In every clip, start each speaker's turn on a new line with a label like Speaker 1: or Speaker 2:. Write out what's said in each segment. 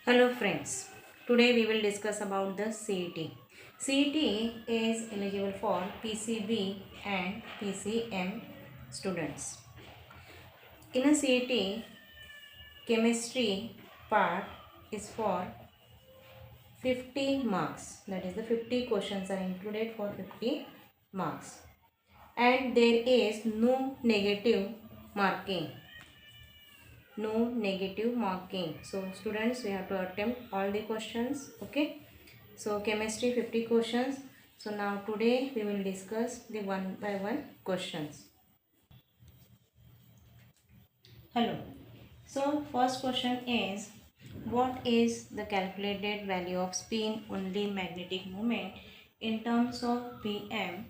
Speaker 1: Hello friends, today we will discuss about the CET. CET is eligible for PCB and PCM students. In a CET, chemistry part is for 50 marks. That is the 50 questions are included for 50 marks. And there is no negative marking. No negative marking. So students, we have to attempt all the questions. Okay. So chemistry 50 questions. So now today we will discuss the one by one questions. Hello. So first question is, what is the calculated value of spin only magnetic moment in terms of Pm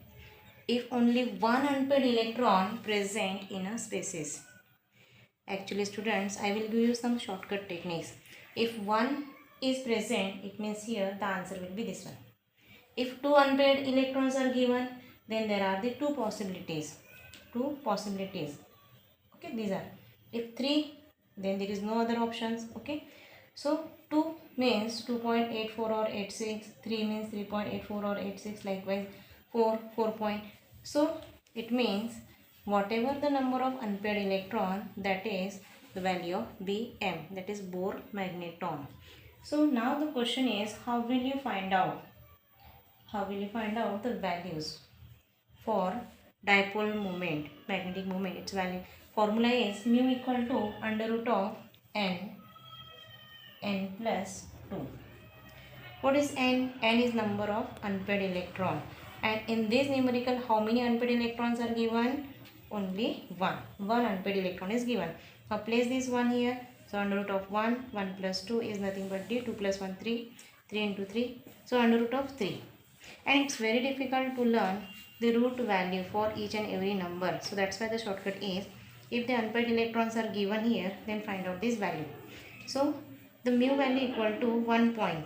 Speaker 1: if only one unpaired electron present in a species? Actually students, I will give you some shortcut techniques. If one is present, it means here the answer will be this one. If two unpaired electrons are given, then there are the two possibilities. Okay, these are. If three, then there is no other options. Okay. So 2 means 2.84 or 86. 3 means 3.84 or 86. Likewise 4 point. So it means whatever the number of unpaired electron, that is the value of Bm, that is Bohr magneton. So now the question is, how will you find out? How will you find out the values for dipole moment, magnetic moment? Its value formula is mu equal to under root of n plus 2. What is n? N is number of unpaired electron. And in this numerical, how many unpaired electrons are given? Only one. One unpaired electron is given. Now place this one here. So under root of 1, 1 plus 2 is nothing but d. 2 plus 1, 3. 3 into 3. So under root of 3. And it's very difficult to learn the root value for each and every number. So that's why the shortcut is, if the unpaired electrons are given here, then find out this value. So the mu value equal to 1 point.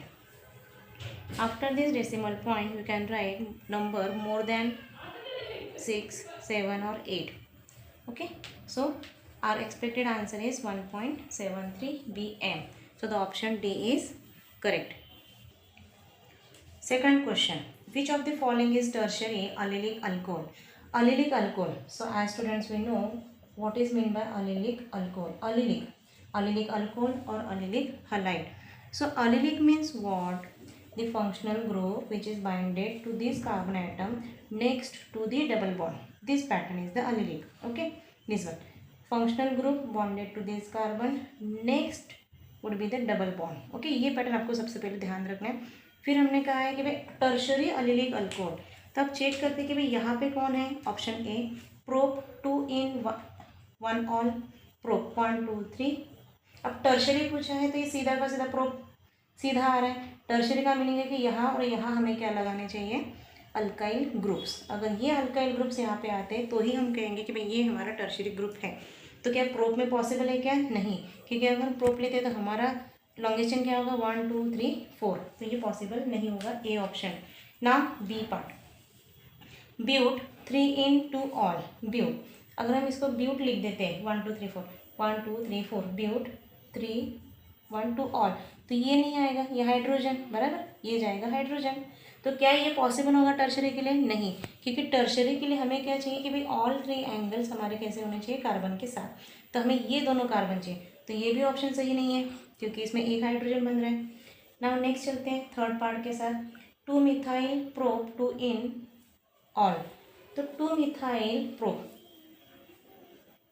Speaker 1: After this decimal point, you can write number more than 6, 7 or 8. Okay. So our expected answer is 1.73 Bm. So the option D is correct. Second question. Which of the following is tertiary allylic alcohol? Allylic alcohol. So as students, we know what is meant by allylic alcohol. Allylic alcohol or allylic halide. So allylic means what? The functional group which is binded to this carbon atom next to the double bond. This pattern is the allylic. Okay. This one. Functional group bonded to this carbon next would be the double bond. Okay. ये pattern आपको सबसे पहले ध्यान रखना है. फिर हमने कहा है कि भाई टर्शरी अलिलिक अल्कोहल. तब चेक करते हैं कि भाई यहाँ पे कौन है. Option A prop 2 in 1 all prop 1 2 3. अब टर्शरी पूछा है तो ये सीधा का सीधा प्रोप सीधा आ रहा है. टर्शरी का मीनिंग है कि यहाँ और यहाँ हमें क्या लगाने चाहिए, अल्काइल ग्रुप्स. अगर ये अल्काइल ग्रुप्स यहाँ पे आते हैं तो ही हम कहेंगे कि भाई ये हमारा टर्शरी ग्रुप है. तो क्या प्रोप में पॉसिबल है क्या? नहीं, क्योंकि अगर हम प्रोप लेते हैं तो हमारा लॉन्गेस्ट चेन क्या होगा, 1 2 3 4. तो ये पॉसिबल नहीं होगा. A option. ना B part, but 3 in 2 all but. अगर हम इसको ब्यूट लिख देते हैं 1 2 3 4 1 2 3 4 ब्यूट 3 1 2 ऑल, तो ये नहीं आएगा, ये हाइड्रोजन बराबर, ये जाएगा हाइड्रोजन. तो क्या ये पॉसिबल होगा टर्शरी के लिए? नहीं, क्योंकि टर्शरी के लिए हमें क्या चाहिए कि भाई ऑल 3 एंगल्स हमारे कैसे होने चाहिए, कार्बन के साथ. तो हमें ये दोनों कार्बन चाहिए. तो ये भी ऑप्शन सही नहीं है क्योंकि इसमें एक हाइड्रोजन बन रहा है. नाउ नेक्स्ट चलते हैं थर्ड पार्ट के साथ. 2 मिथाइल प्रोप 2 in ऑल. तो 2 मिथाइल प्रोप,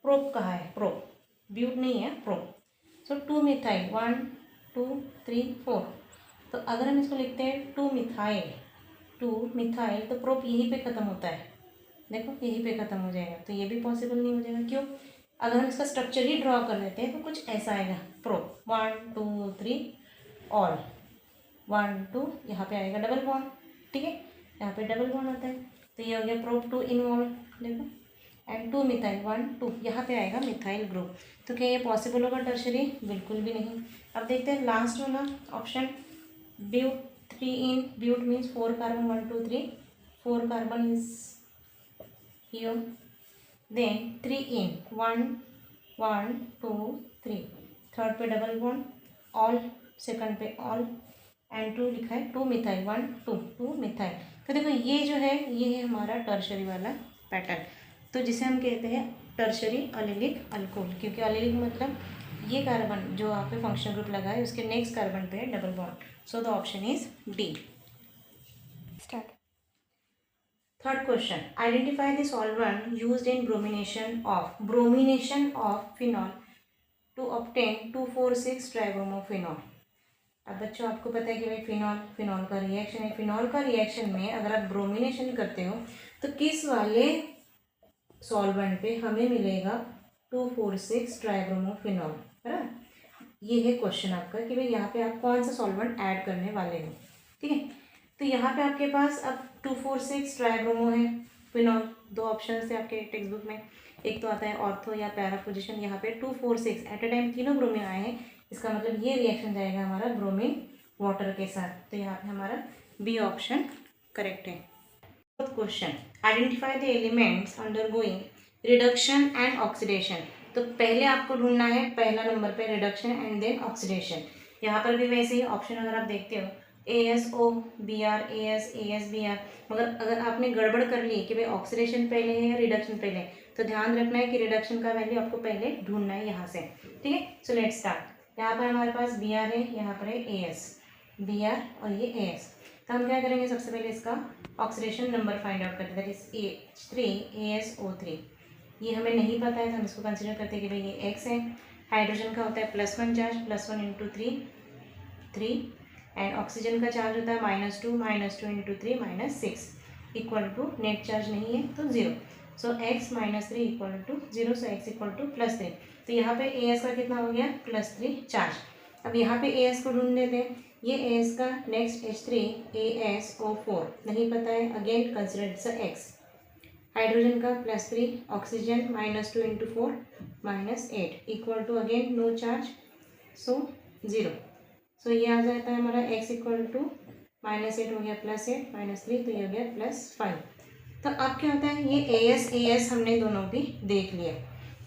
Speaker 1: प्रोप कहाँ है? प्रोप, ब्यूट नहीं है, प्रोप. सो 2 मिथाइल 1 2 3 4. तो अगर हम इसको लिखते हैं 2 मिथाइल, तो प्रोप यहीं पे ख़त्म होता है. देखो यहीं पे ख़त्म हो जाएगा. तो ये भी पॉसिबल नहीं हो जाएगा. क्यों? अगर हम इसका स्ट्रक्चर ही ड्रॉ कर लेते हैं तो कुछ ऐसा आएगा. प्रोप 1 2 3 ऑल 1 2, यहाँ पे आएगा डबल बॉन्ड. ठीक है, यहाँ पे डबल बॉन्ड आता है. तो ये हो गया प्रोप 2 in ऑल. देखो एंड 2 मिथाइल 1 2, यहाँ पे आएगा मिथाइल ग्रुप. तो क्या ये पॉसिबल होगा टर्शरी? बिल्कुल भी नहीं. अब देखते हैं लास्ट वाला option, but 3 in. But means 4 carbon 1 2 3, 4 carbon is here. Then 3 in 1 1 2 3, third पे डबल बॉन्ड ऑल. सेकंड पे ऑल एंड टू लिखा है, 2 मिथाइल 1 2 2 मिथाइल। तो देखो ये जो है ये है हमारा टर्शरी वाला पैटर्न, तो जिसे हम कहते हैं टर्शरी अलिलिक अल्कोहल, क्योंकि अलिलिक मतलब ये कार्बन जो आप पे फंक्शनल ग्रुप लगा है उसके नेक्स्ट कार्बन पे है double bond. So the option is D. Start. Third question, identify the solvent used in bromination of phenol to obtain 2,4,6 tribromophenol. अब बच्चों आपको पता है कि भाई फिनॉल का रिएक्शन है, फिनॉल का रिएक्शन में अगर आप ब्रोमिनेशन करते हो तो किस वाले सॉल्वेंट पे हमें मिलेगा 2,4,6 ट्राइब्रोमोफिनॉल, है ना। ये है क्वेश्चन आपका कि भाई यहाँ पे आप कौन सा सॉल्वेंट ऐड करने वाले हो, ठीक है। तो यहाँ पे आपके पास अब 2,4,6 ट्राइब्रोमो है फिनॉल, दो ऑप्शन थे आपके टेक्स्ट बुक में, एक तो आता है ऑर्थो या पैरा पोजिशन। यहाँ पे 2,4,6 एट अ टाइम तीनों ब्रोमीन आए हैं, इसका मतलब ये रिएक्शन जाएगा हमारा ब्रोमीन वाटर के साथ, तो यहाँ पे हमारा बी ऑप्शन करेक्ट है। Fourth question, identify the elements undergoing reduction and oxidation. तो पहले आपको ढूंढना है पहला नंबर पे रिडक्शन एंड देन ऑक्सीडेशन। यहाँ पर भी वैसे ही ऑप्शन अगर आप देखते हो ASO/Br AS/AS/Br, मगर अगर आपने गड़बड़ कर ली कि भाई ऑक्सीडेशन पहले है या रिडक्शन पहले है, तो ध्यान रखना है कि रिडक्शन का वैल्यू आपको पहले ढूंढना है यहाँ से, ठीक है। So let's start. यहाँ पर हमारे पास Br है, यहाँ पर है AS, Br और ये AS। तो हम क्या करेंगे, सबसे पहले इसका ऑक्सीडेशन नंबर फाइंड आउट करते हैं, दैट इज H3ASO3। ये हमें नहीं पता है तो हम इसको कंसिडर करते हैं कि भाई ये X है। हाइड्रोजन का होता है +1 चार्ज, +1 × 3 3, एंड ऑक्सीजन का चार्ज होता है -2 × 3 -6 इक्वल टू नेट चार्ज नहीं है तो 0। So x -3 equal to 0, so x equal to +3। तो यहाँ पे AS का कितना हो गया +3 चार्ज। अब यहाँ पे AS को ढूंढ लेते हैं, ये AS का नेक्स्ट H3ASO4 नहीं पता है, again consider it's x। Hydrogen का +3, oxygen -2 × 4 -8 equal to again no charge, so 0। So ये आ जाता है हमारा x इक्वल टू -8 हो गया +8 -3, तो ये हो गया +5। तो अब क्या होता है, ये AS हमने दोनों भी देख लिया,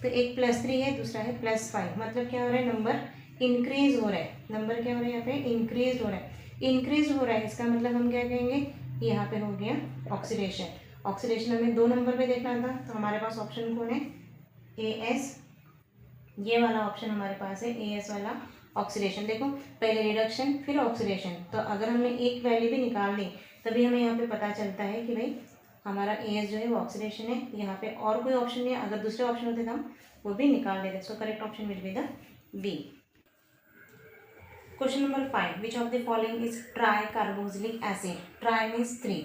Speaker 1: तो एक +3 है दूसरा है +5, मतलब क्या हो रहा है, नंबर इंक्रीज हो रहा है। नंबर क्या हो रहा है यहाँ पे, इंक्रीज हो रहा है। इंक्रीज हो रहा है इसका मतलब हम क्या कहेंगे, यहाँ पे हो गया ऑक्सीडेशन। ऑक्सीडेशन हमें 2 नंबर पे देखना था, तो हमारे पास ऑप्शन कौन है, AS, ये वाला ऑप्शन हमारे पास है AS वाला ऑक्सीडेशन। देखो पहले रिडक्शन फिर ऑक्सीडेशन, तो अगर हमने एक वैल्यू भी निकाल दी तभी हमें यहाँ पे पता चलता है कि भाई हमारा AS जो है वो ऑक्सीडेशन है। यहाँ पे और कोई ऑप्शन नहीं है, अगर दूसरे ऑप्शन होते तो हम वो भी निकाल देते। So correct option will be the B. Question number 5, which of the following is tri carboxylic acid. Tri means 3,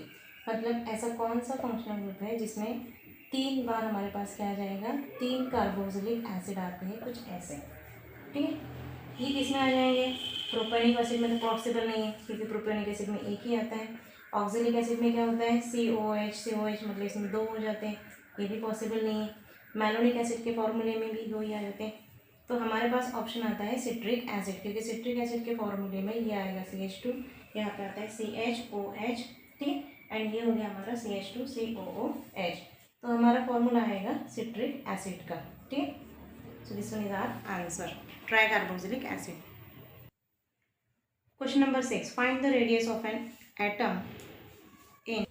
Speaker 1: मतलब ऐसा कौन सा फंक्शनल ग्रुप है जिसमें 3 बार हमारे पास क्या आ जाएगा, 3 कार्बोक्सिलिक एसिड आते हैं, कुछ ऐसे, ठीक है। ये किसमें आ जाएंगे, प्रोपेनिक एसिड में तो पॉसिबल नहीं है क्योंकि प्रोपेनिक एसिड में एक ही आता है। ऑक्जेलिक एसिड में क्या होता है, COH मतलब इसमें 2 हो जाते हैं, ये भी पॉसिबल नहीं है। मैलोनिक एसिड के फॉर्मूले में भी 2 ही आ जाते हैं। तो हमारे पास ऑप्शन आता है सिट्रिक एसिड, क्योंकि सिट्रिक एसिड के फॉर्मूले में ये आएगा CH2, यहाँ पे आता है CHOH, ठीक, एंड ये हो गया हमारा CH2COOH। तो हमारा फॉर्मूला आएगा सिट्रिक एसिड का, ठीक। So this one is our answer, tricarboxylic acid. Question number 6, find the radius of an atom in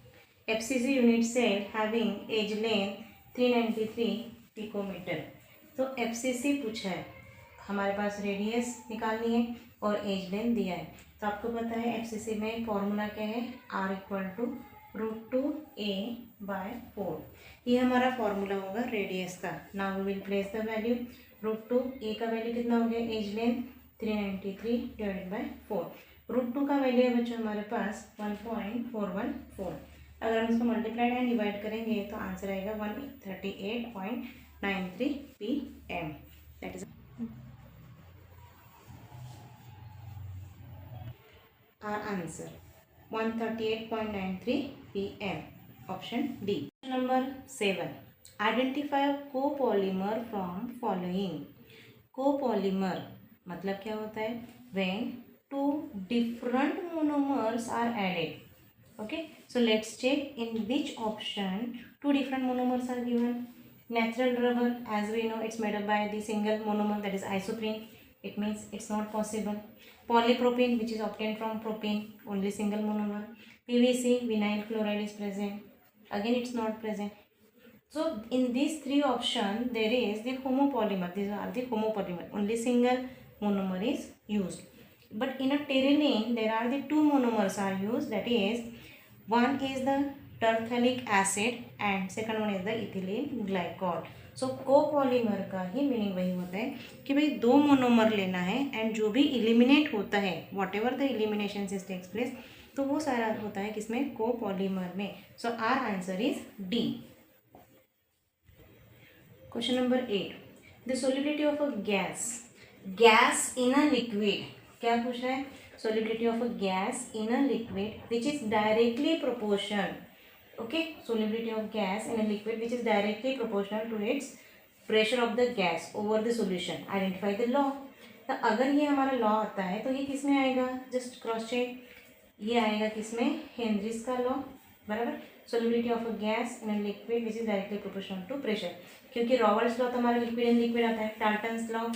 Speaker 1: FCC unit cell having edge length 393 picometer. तो FCC पूछा है, हमारे पास रेडियस निकालनी है और एज लेंथ दिया है। तो आपको पता है FCC में फॉर्मूला क्या है, R = √2a/4। ये हमारा फॉर्मूला होगा रेडियस का। Now we will place the value, √2a का वैल्यू कितना हो गया, एज लेंथ 393/4। √2 का वैल्यू है बच्चों हमारे पास 1.414। अगर हम इसको मल्टीप्लाइड एंड डिवाइड करेंगे तो आंसर आएगा 138.93 pm। That is our answer, 138.93 pm, option D. Number 7, identify copolymer from following. Copolymer मतलब क्या होता है, when 2 different monomers are added. Okay, so let's check in which option 2 different monomers are given. Natural rubber, as we know, it's made up by the single monomer, that is isoprene. it means it's not possible. Polypropene, which is obtained from propane, only single monomer. PVC, vinyl chloride is present, again it's not present. So in these three options there is the homopolymer, these are the homopolymer, only single monomer is used. But in a terylene there are the two monomers are used, that is one is the terphthalic acid and second one is the ethylene glycol. So copolymer का ही meaning वही होता है कि भाई दो monomer लेना है and जो भी इलिमिनेट होता है, whatever the elimination is takes place, तो वो सारा होता है किसमें, कोपॉलीमर में. So our answer is D. Question number 8, the solubility of a gas in a liquid. क्या पूछ रहा है, solubility of a gas in a liquid which is directly proportional. Okay, solubility of gas in a liquid which is directly proportional to its pressure of the gas over the solution. Identify the law. तो अगर ये हमारा law आता है तो ये किस में आएगा, जस्ट क्रॉस चेक, ये आएगा किसमें, हेनरीज का लॉ, बराबर. Solubility of a gas in a liquid which is directly proportional to pressure, क्योंकि रॉबर्ट्स लॉ तो हमारा लिक्विड एंड लिक्विड आता है, डाल्टन्स लॉ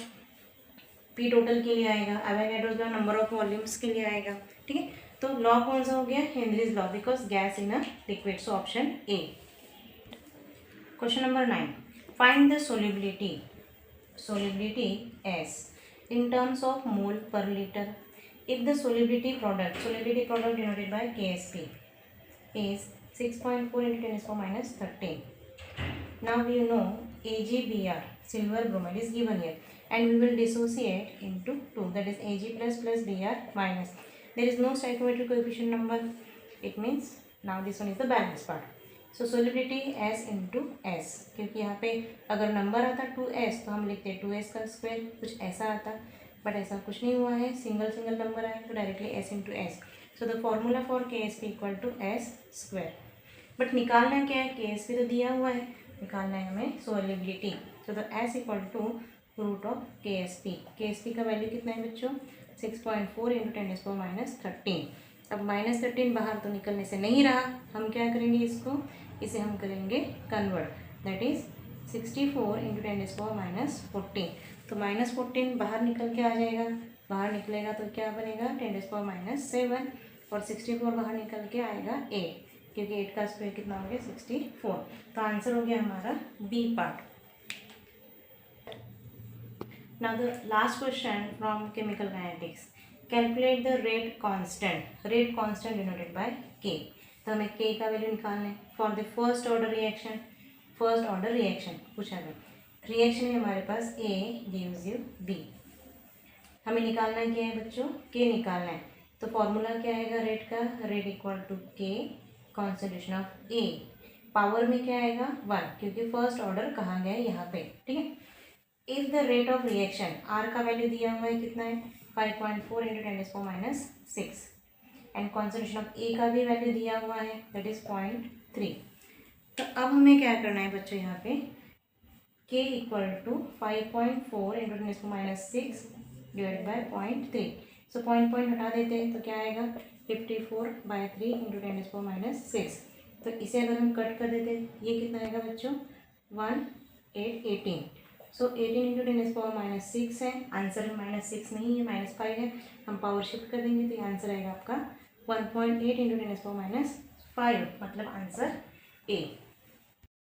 Speaker 1: पी टोटल के लिए आएगा, Avogadro's law number of volumes के लिए आएगा. ठीक है, तो लॉ कौन सा हो गया, Henry's law, because gas in a liquid. So option A. Question number 9, find the solubility S in terms of mole per litre if the solubility product denoted by KSP is 6.4 into 10 to minus 13. Now we know AgBr, silver bromide, is given here, and we will dissociate into 2, that is Ag plus Br minus. There is no stoichiometric coefficient number, it means now this one is the balance part. So solubility S into S, क्योंकि यहाँ पे अगर number आता 2s तो हम लिखते 2s का square, कुछ ऐसा आता, बट ऐसा कुछ नहीं हुआ है, सिंगल नंबर आया तो directly S into S. So the formula for KSP equal to S square. But निकालना क्या है, KSP तो दिया हुआ है, निकालना है हमें solubility. So the S equal to root of KSP का वैल्यू कितना है बच्चों, 6.4 इंटू 10 to minus 13. अब -13 बाहर तो निकलने से नहीं रहा, हम क्या करेंगे, इसे हम करेंगे convert, that is 64 into 10 to minus 14. तो -14 बाहर निकल के आ जाएगा, बाहर निकलेगा तो क्या बनेगा 10 to minus 7, और 64 बाहर निकल के आएगा 8, क्योंकि 8 का स्क्वायर कितना हो गया 64. तो आंसर हो गया हमारा B part. Now the last question from chemical kinetics. Calculate the rate constant denoted by K. तो हमें K का वैल्यू निकालना है for the first order reaction पूछा गया. रिएक्शन है हमारे पास A gives you B. हमें निकालना क्या है बच्चों, K निकालना है. तो फॉर्मूला क्या आएगा रेट का, rate equal to K concentration of A. Power में क्या आएगा 1, क्योंकि फर्स्ट ऑर्डर कहा गया है यहाँ पे. ठीक है, if the rate of reaction R का वैल्यू दिया हुआ है कितना है 5.4 into 10 to minus 6, and concentration of A का भी वैल्यू दिया हुआ है दैट इज 0.3. तो अब हमें क्या करना है बच्चों, यहाँ पे K equal to 5.4 into 10 to minus 6 divide by 0.3. So point हटा देते हैं तो क्या आएगा 54/3 इंटू 10 to minus 6. तो इसे अगर हम कट कर देते हैं ये कितना आएगा बच्चों 18. सो 18 इंटू 10 to minus 6 है, आंसर में -6 नहीं है -5 है, हम पावर शिफ्ट कर देंगे तो ये आंसर आएगा आपका 1.8 इंटू 10 to minus 5, मतलब आंसर ए.